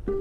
Okay,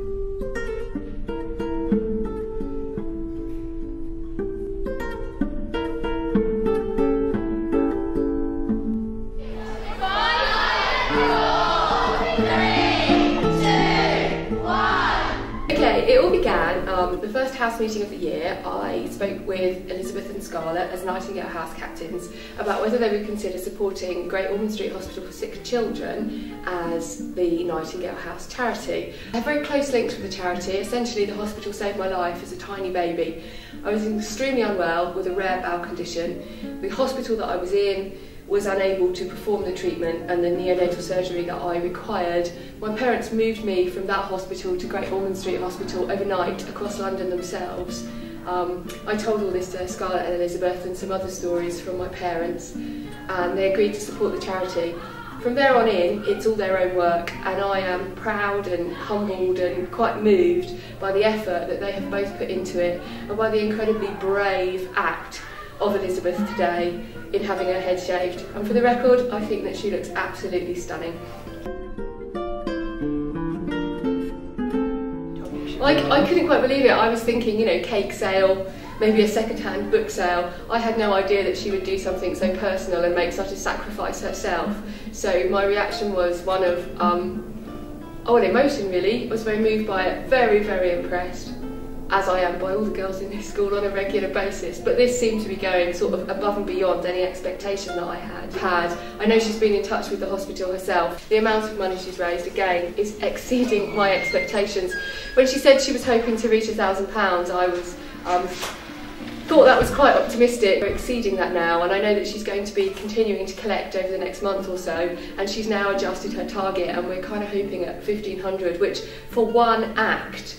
it all began, the first house meeting of the year. I spoke with Elizabeth and Scarlett as Nightingale house captains about whether they would consider supporting Great Ormond Street Hospital for Sick Children as the Nightingale House charity. I have very close links with the charity. Essentially, the hospital saved my life as a tiny baby. I was extremely unwell with a rare bowel condition. The hospital that I was in was unable to perform the treatment and the neonatal surgery that I required. My parents moved me from that hospital to Great Ormond Street Hospital overnight across London themselves. I told all this to Scarlett and Elizabeth and some other stories from my parents, and they agreed to support the charity. From there on in, it's all their own work, and I am proud and humbled and quite moved by the effort that they have both put into it and by the incredibly brave act of Elizabeth today in having her head shaved. And for the record, I think that she looks absolutely stunning. I couldn't quite believe it. I was thinking, you know, cake sale, maybe a second-hand book sale. I had no idea that she would do something so personal and make such a sacrifice herself. So my reaction was one of, emotion really. I was very moved by it, very, very impressed, as I am by all the girls in this school on a regular basis, but this seemed to be going sort of above and beyond any expectation that I had. I know she's been in touch with the hospital herself. The amount of money she's raised, again, is exceeding my expectations. When she said she was hoping to reach £1,000, I was thought that was quite optimistic. We're exceeding that now, and I know that she's going to be continuing to collect over the next month or so, and she's now adjusted her target, and we're kind of hoping at 1,500, which for one act,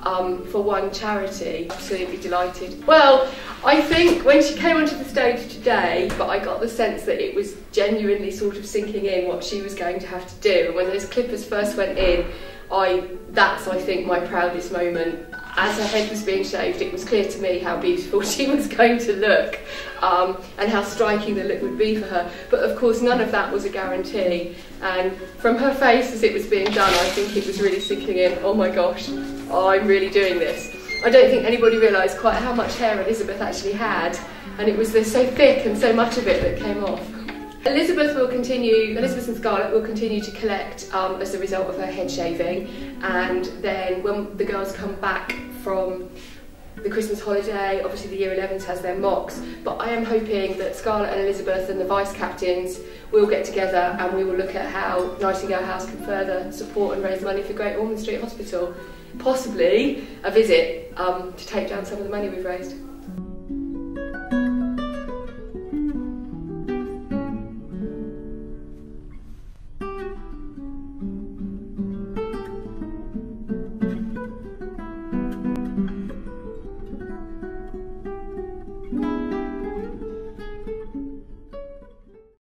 for one charity, absolutely delighted. Well, I think when she came onto the stage today, but I got the sense that it was genuinely sort of sinking in what she was going to have to do. And when those clippers first went in, that's, I think, my proudest moment. As her head was being shaved, it was clear to me how beautiful she was going to look, and how striking the look would be for her. But of course, none of that was a guarantee. And from her face as it was being done, I think it was really sinking in, oh my gosh, I'm really doing this. I don't think anybody realised quite how much hair Elizabeth actually had, and it was so thick and so much of it that came off. Elizabeth and Scarlett will continue to collect as a result of her head shaving, and then when the girls come back from the Christmas holiday, obviously the Year 11s has their mocks, but I am hoping that Scarlett and Elizabeth and the vice captains will get together and we will look at how Nightingale House can further support and raise money for Great Ormond Street Hospital. Possibly a visit to take down some of the money we've raised.